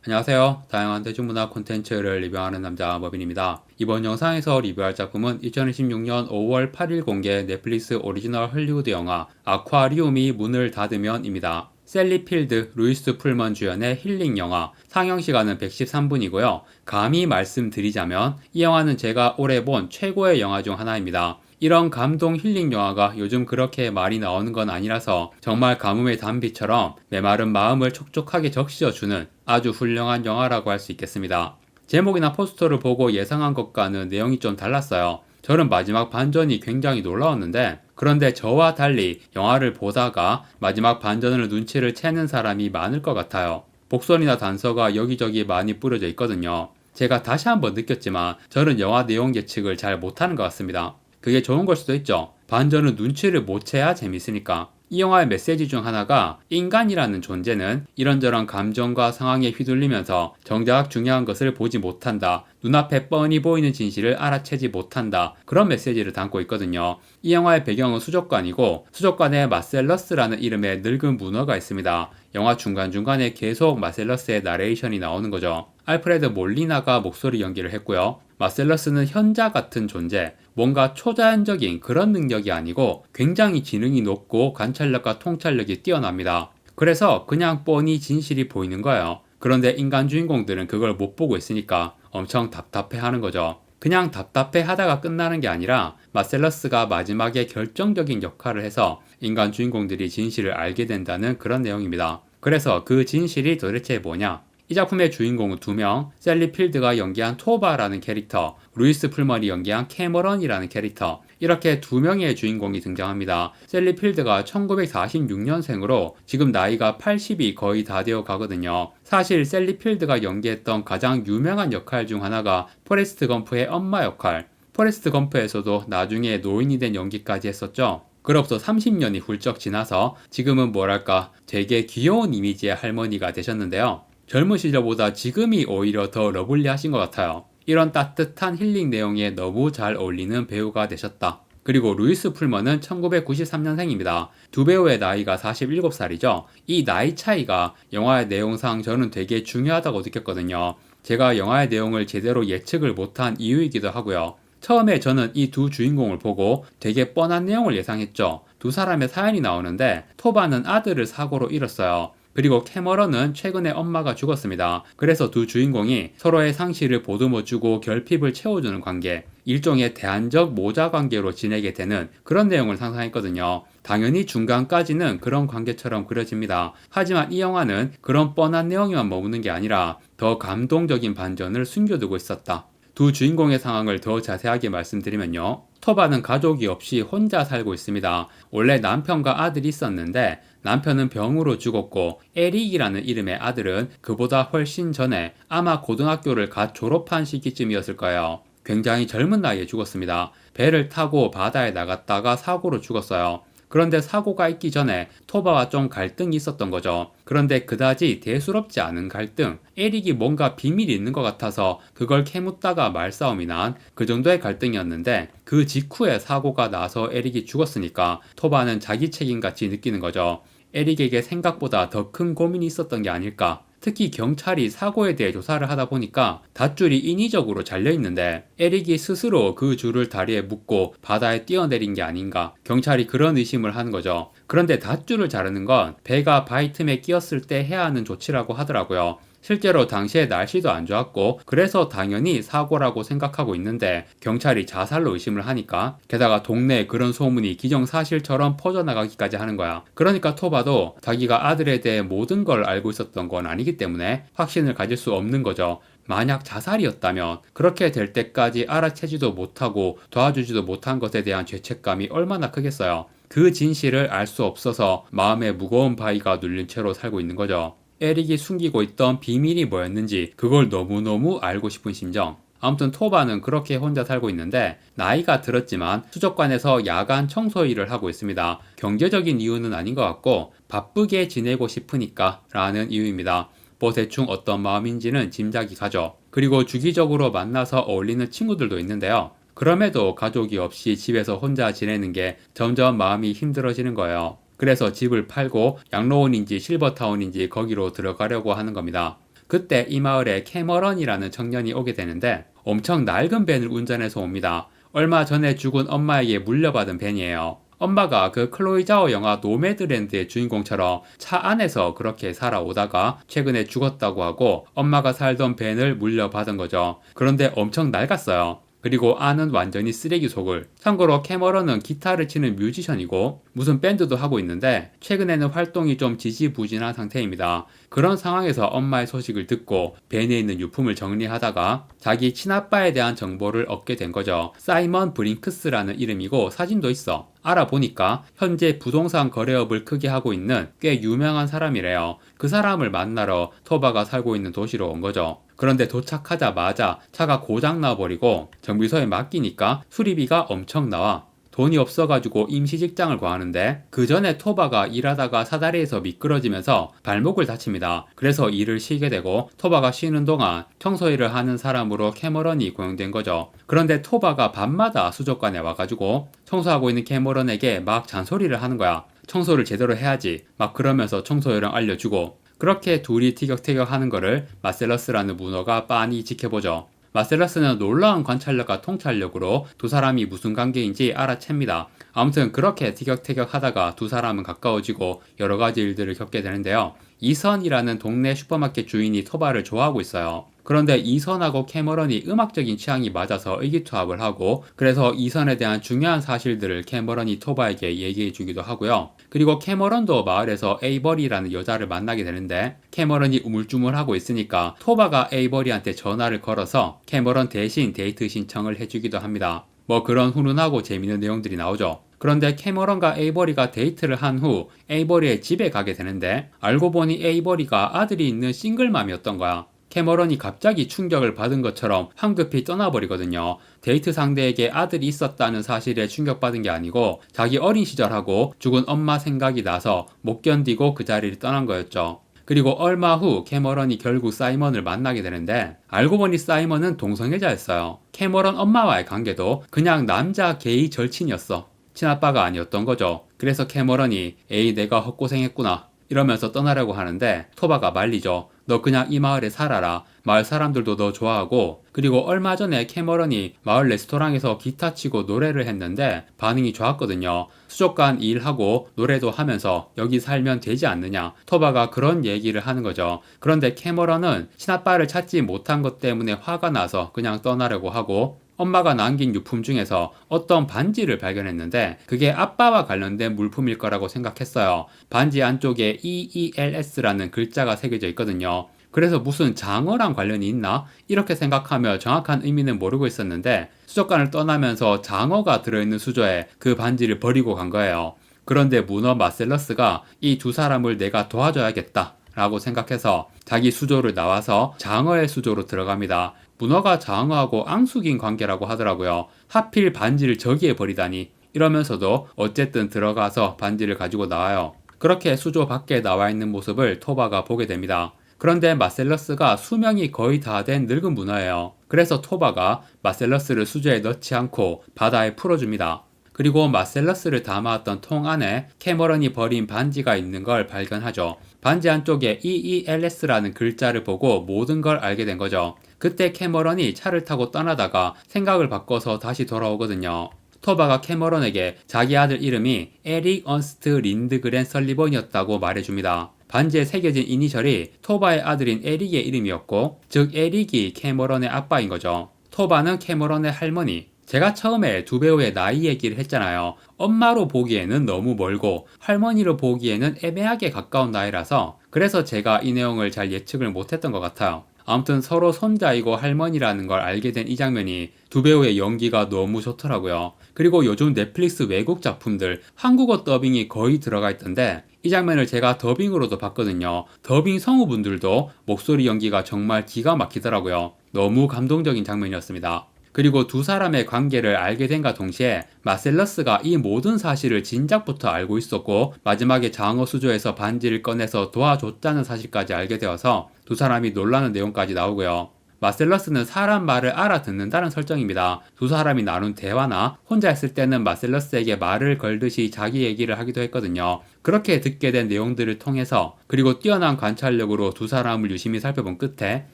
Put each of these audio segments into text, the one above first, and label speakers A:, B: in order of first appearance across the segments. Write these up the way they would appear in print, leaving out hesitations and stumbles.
A: 안녕하세요. 다양한 대중문화 콘텐츠를 리뷰하는 남자 머빈입니다. 이번 영상에서 리뷰할 작품은 2026년 5월 8일 공개 넷플릭스 오리지널 헐리우드 영화 아쿠아리움이 문을 닫으면입니다. 셀리 필드, 루이스 풀먼 주연의 힐링 영화, 상영 시간은 113분이고요. 감히 말씀드리자면 이 영화는 제가 올해 본 최고의 영화 중 하나입니다. 이런 감동 힐링 영화가 요즘 그렇게 많이 나오는 건 아니라서 정말 가뭄의 단비처럼 메마른 마음을 촉촉하게 적셔주는 아주 훌륭한 영화라고 할 수 있겠습니다. 제목이나 포스터를 보고 예상한 것과는 내용이 좀 달랐어요. 저는 마지막 반전이 굉장히 놀라웠는데, 그런데 저와 달리 영화를 보다가 마지막 반전을 눈치를 채는 사람이 많을 것 같아요. 복선이나 단서가 여기저기 많이 뿌려져 있거든요. 제가 다시 한번 느꼈지만 저는 영화 내용 예측을 잘 못하는 것 같습니다. 그게 좋은 걸 수도 있죠. 반전은 눈치를 못 채야 재밌으니까. 이 영화의 메시지 중 하나가 인간이라는 존재는 이런저런 감정과 상황에 휘둘리면서 정작 중요한 것을 보지 못한다. 눈앞에 뻔히 보이는 진실을 알아채지 못한다. 그런 메시지를 담고 있거든요. 이 영화의 배경은 수족관이고 수족관에 마셀러스라는 이름의 늙은 문어가 있습니다. 영화 중간중간에 계속 마셀러스의 나레이션이 나오는 거죠. 알프레드 몰리나가 목소리 연기를 했고요. 마셀러스는 현자 같은 존재, 뭔가 초자연적인 그런 능력이 아니고 굉장히 지능이 높고 관찰력과 통찰력이 뛰어납니다. 그래서 그냥 뻔히 진실이 보이는 거예요. 그런데 인간 주인공들은 그걸 못 보고 있으니까 엄청 답답해 하는 거죠. 그냥 답답해 하다가 끝나는 게 아니라 마셀러스가 마지막에 결정적인 역할을 해서 인간 주인공들이 진실을 알게 된다는 그런 내용입니다. 그래서 그 진실이 도대체 뭐냐? 이 작품의 주인공은 두 명, 셀리 필드가 연기한 토바라는 캐릭터, 루이스 풀먼이 연기한 캐머런이라는 캐릭터, 이렇게 두 명의 주인공이 등장합니다. 셀리 필드가 1946년생으로 지금 나이가 80이 거의 다 되어 가거든요. 사실 셀리 필드가 연기했던 가장 유명한 역할 중 하나가 포레스트 검프의 엄마 역할, 포레스트 검프에서도 나중에 노인이 된 연기까지 했었죠. 그로부터 30년이 훌쩍 지나서 지금은 뭐랄까 되게 귀여운 이미지의 할머니가 되셨는데요. 젊은 시절보다 지금이 오히려 더 러블리하신 것 같아요. 이런 따뜻한 힐링 내용에 너무 잘 어울리는 배우가 되셨다. 그리고 루이스 풀먼은 1993년생입니다. 두 배우의 나이가 47살이죠. 이 나이 차이가 영화의 내용상 저는 되게 중요하다고 느꼈거든요. 제가 영화의 내용을 제대로 예측을 못한 이유이기도 하고요. 처음에 저는 이 두 주인공을 보고 되게 뻔한 내용을 예상했죠. 두 사람의 사연이 나오는데 토바는 아들을 사고로 잃었어요. 그리고 캐머런은 최근에 엄마가 죽었습니다. 그래서 두 주인공이 서로의 상실을 보듬어주고 결핍을 채워주는 관계, 일종의 대안적 모자 관계로 지내게 되는 그런 내용을 상상했거든요. 당연히 중간까지는 그런 관계처럼 그려집니다. 하지만 이 영화는 그런 뻔한 내용에만 머무는 게 아니라 더 감동적인 반전을 숨겨두고 있었다. 두 주인공의 상황을 더 자세하게 말씀드리면요. 토바는 가족이 없이 혼자 살고 있습니다. 원래 남편과 아들이 있었는데 남편은 병으로 죽었고 에릭이라는 이름의 아들은 그보다 훨씬 전에 아마 고등학교를 갓 졸업한 시기쯤이었을 거예요. 굉장히 젊은 나이에 죽었습니다. 배를 타고 바다에 나갔다가 사고로 죽었어요. 그런데 사고가 있기 전에 토바와 좀 갈등이 있었던 거죠. 그런데 그다지 대수롭지 않은 갈등, 에릭이 뭔가 비밀이 있는 것 같아서 그걸 캐묻다가 말싸움이 난 그 정도의 갈등이었는데 그 직후에 사고가 나서 에릭이 죽었으니까 토바는 자기 책임같이 느끼는 거죠. 에릭에게 생각보다 더 큰 고민이 있었던 게 아닐까. 특히 경찰이 사고에 대해 조사를 하다 보니까 닷줄이 인위적으로 잘려있는데 에릭이 스스로 그 줄을 다리에 묶고 바다에 뛰어내린 게 아닌가. 경찰이 그런 의심을 하는 거죠. 그런데 닷줄을 자르는 건 배가 바위 틈에 끼었을 때 해야 하는 조치라고 하더라고요. 실제로 당시에 날씨도 안 좋았고 그래서 당연히 사고라고 생각하고 있는데 경찰이 자살로 의심을 하니까 게다가 동네에 그런 소문이 기정사실처럼 퍼져나가기까지 하는 거야. 그러니까 토바도 자기가 아들에 대해 모든 걸 알고 있었던 건 아니기 때문에 확신을 가질 수 없는 거죠. 만약 자살이었다면 그렇게 될 때까지 알아채지도 못하고 도와주지도 못한 것에 대한 죄책감이 얼마나 크겠어요. 그 진실을 알 수 없어서 마음에 무거운 바위가 눌린 채로 살고 있는 거죠. 에릭이 숨기고 있던 비밀이 뭐였는지 그걸 너무너무 알고 싶은 심정. 아무튼 토바는 그렇게 혼자 살고 있는데 나이가 들었지만 수족관에서 야간 청소 일을 하고 있습니다. 경제적인 이유는 아닌 것 같고 바쁘게 지내고 싶으니까 라는 이유입니다. 뭐 대충 어떤 마음인지는 짐작이 가죠. 그리고 주기적으로 만나서 어울리는 친구들도 있는데요. 그럼에도 가족이 없이 집에서 혼자 지내는 게 점점 마음이 힘들어지는 거예요. 그래서 집을 팔고 양로원인지 실버타운인지 거기로 들어가려고 하는 겁니다. 그때 이 마을에 캐머런이라는 청년이 오게 되는데 엄청 낡은 밴을 운전해서 옵니다. 얼마 전에 죽은 엄마에게 물려받은 밴이에요. 엄마가 그 클로이 자오 영화 노매드랜드의 주인공처럼 차 안에서 그렇게 살아오다가 최근에 죽었다고 하고 엄마가 살던 밴을 물려받은 거죠. 그런데 엄청 낡았어요. 그리고 안은 완전히 쓰레기 속을. 참고로 캐머런은 기타를 치는 뮤지션이고 무슨 밴드도 하고 있는데 최근에는 활동이 좀 지지부진한 상태입니다. 그런 상황에서 엄마의 소식을 듣고 밴에 있는 유품을 정리하다가 자기 친아빠에 대한 정보를 얻게 된 거죠. 사이먼 브링크스라는 이름이고 사진도 있어. 알아보니까 현재 부동산 거래업을 크게 하고 있는 꽤 유명한 사람이래요. 그 사람을 만나러 토바가 살고 있는 도시로 온 거죠. 그런데 도착하자마자 차가 고장 나버리고 정비소에 맡기니까 수리비가 엄청 나와. 돈이 없어가지고 임시 직장을 구하는데 그 전에 토바가 일하다가 사다리에서 미끄러지면서 발목을 다칩니다. 그래서 일을 쉬게 되고 토바가 쉬는 동안 청소일을 하는 사람으로 캐머런이 고용된 거죠. 그런데 토바가 밤마다 수족관에 와가지고 청소하고 있는 캐머런에게 막 잔소리를 하는 거야. 청소를 제대로 해야지. 막 그러면서 청소 요령 알려주고 그렇게 둘이 티격태격 하는 거를 마셀러스라는 문어가 빤히 지켜보죠. 마셀러스는 놀라운 관찰력과 통찰력으로 두 사람이 무슨 관계인지 알아챕니다. 아무튼 그렇게 티격태격 하다가 두 사람은 가까워지고 여러 가지 일들을 겪게 되는데요. 이선이라는 동네 슈퍼마켓 주인이 토바를 좋아하고 있어요. 그런데 이선하고 캐머런이 음악적인 취향이 맞아서 의기투합을 하고 그래서 이선에 대한 중요한 사실들을 캐머런이 토바에게 얘기해 주기도 하고요. 그리고 캐머런도 마을에서 에이버리라는 여자를 만나게 되는데 캐머런이 우물쭈물하고 있으니까 토바가 에이버리한테 전화를 걸어서 캐머런 대신 데이트 신청을 해주기도 합니다. 뭐 그런 훈훈하고 재밌는 내용들이 나오죠. 그런데 캐머런과 에이버리가 데이트를 한 후 에이버리의 집에 가게 되는데 알고 보니 에이버리가 아들이 있는 싱글맘이었던 거야. 캐머런이 갑자기 충격을 받은 것처럼 황급히 떠나버리거든요. 데이트 상대에게 아들이 있었다는 사실에 충격받은 게 아니고 자기 어린 시절하고 죽은 엄마 생각이 나서 못 견디고 그 자리를 떠난 거였죠. 그리고 얼마 후 캐머런이 결국 사이먼을 만나게 되는데 알고 보니 사이먼은 동성애자였어요. 캐머런 엄마와의 관계도 그냥 남자 게이 절친이었어. 친아빠가 아니었던 거죠. 그래서 캐머런이 에이 내가 헛고생했구나 이러면서 떠나려고 하는데 토바가 말리죠. 너 그냥 이 마을에 살아라. 마을 사람들도 너 좋아하고 그리고 얼마 전에 캐머런이 마을 레스토랑에서 기타 치고 노래를 했는데 반응이 좋았거든요. 수족관 일하고 노래도 하면서 여기 살면 되지 않느냐. 토바가 그런 얘기를 하는 거죠. 그런데 캐머런은 친아빠를 찾지 못한 것 때문에 화가 나서 그냥 떠나려고 하고 엄마가 남긴 유품 중에서 어떤 반지를 발견했는데 그게 아빠와 관련된 물품일 거라고 생각했어요. 반지 안쪽에 EELS라는 글자가 새겨져 있거든요. 그래서 무슨 장어랑 관련이 있나? 이렇게 생각하며 정확한 의미는 모르고 있었는데 수족관을 떠나면서 장어가 들어있는 수조에 그 반지를 버리고 간 거예요. 그런데 문어 마셀러스가 이 두 사람을 내가 도와줘야겠다 라고 생각해서 자기 수조를 나와서 장어의 수조로 들어갑니다. 문어가 장어하고 앙숙인 관계라고 하더라고요. 하필 반지를 저기에 버리다니. 이러면서도 어쨌든 들어가서 반지를 가지고 나와요. 그렇게 수조 밖에 나와 있는 모습을 토바가 보게 됩니다. 그런데 마셀러스가 수명이 거의 다 된 늙은 문어예요. 그래서 토바가 마셀러스를 수조에 넣지 않고 바다에 풀어줍니다. 그리고 마셀러스를 담아왔던 통 안에 캐머런이 버린 반지가 있는 걸 발견하죠. 반지 안쪽에 EELS라는 글자를 보고 모든 걸 알게 된 거죠. 그때 캐머런이 차를 타고 떠나다가 생각을 바꿔서 다시 돌아오거든요. 토바가 캐머런에게 자기 아들 이름이 에릭 언스트 린드그렌 설리번이었다고 말해줍니다. 반지에 새겨진 이니셜이 토바의 아들인 에릭의 이름이었고 즉 에릭이 캐머런의 아빠인 거죠. 토바는 캐머런의 할머니. 제가 처음에 두 배우의 나이 얘기를 했잖아요. 엄마로 보기에는 너무 멀고 할머니로 보기에는 애매하게 가까운 나이라서 그래서 제가 이 내용을 잘 예측을 못했던 것 같아요. 아무튼 서로 손자이고 할머니라는 걸 알게 된 이 장면이 두 배우의 연기가 너무 좋더라고요. 그리고 요즘 넷플릭스 외국 작품들 한국어 더빙이 거의 들어가 있던데 이 장면을 제가 더빙으로도 봤거든요. 더빙 성우분들도 목소리 연기가 정말 기가 막히더라고요. 너무 감동적인 장면이었습니다. 그리고 두 사람의 관계를 알게 된과 동시에 마셀러스가 이 모든 사실을 진작부터 알고 있었고 마지막에 장어 수조에서 반지를 꺼내서 도와줬다는 사실까지 알게 되어서 두 사람이 놀라는 내용까지 나오고요. 마셀러스는 사람 말을 알아듣는다는 설정입니다. 두 사람이 나눈 대화나 혼자 있을 때는 마셀러스에게 말을 걸듯이 자기 얘기를 하기도 했거든요. 그렇게 듣게 된 내용들을 통해서 그리고 뛰어난 관찰력으로 두 사람을 유심히 살펴본 끝에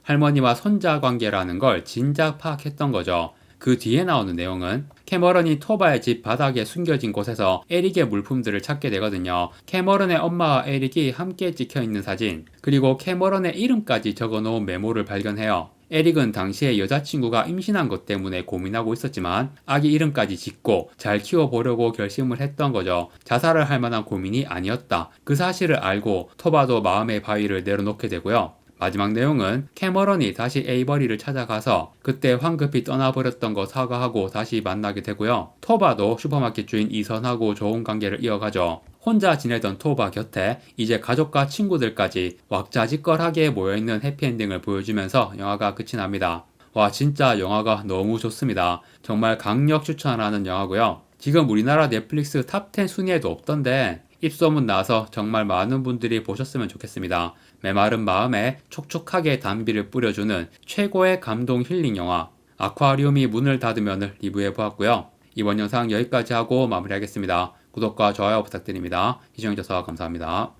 A: 할머니와 손자 관계라는 걸 진작 파악했던 거죠. 그 뒤에 나오는 내용은 캐머런이 토바의 집 바닥에 숨겨진 곳에서 에릭의 물품들을 찾게 되거든요. 캐머런의 엄마와 에릭이 함께 찍혀있는 사진, 그리고 캐머런의 이름까지 적어놓은 메모를 발견해요. 에릭은 당시에 여자친구가 임신한 것 때문에 고민하고 있었지만 아기 이름까지 짓고 잘 키워보려고 결심을 했던 거죠. 자살을 할 만한 고민이 아니었다. 그 사실을 알고 토바도 마음의 바위를 내려놓게 되고요. 마지막 내용은 캐머런이 다시 에이버리를 찾아가서 그때 황급히 떠나버렸던 거 사과하고 다시 만나게 되고요. 토바도 슈퍼마켓 주인 이선하고 좋은 관계를 이어가죠. 혼자 지내던 토바 곁에 이제 가족과 친구들까지 왁자지껄하게 모여있는 해피엔딩을 보여주면서 영화가 끝이 납니다. 와, 진짜 영화가 너무 좋습니다. 정말 강력 추천하는 영화고요. 지금 우리나라 넷플릭스 탑10 순위에도 없던데 입소문 나서 정말 많은 분들이 보셨으면 좋겠습니다. 메마른 마음에 촉촉하게 단비를 뿌려주는 최고의 감동 힐링 영화 아쿠아리움이 문을 닫으면을 리뷰해 보았고요. 이번 영상 여기까지 하고 마무리하겠습니다. 구독과 좋아요 부탁드립니다. 시청해주셔서 감사합니다.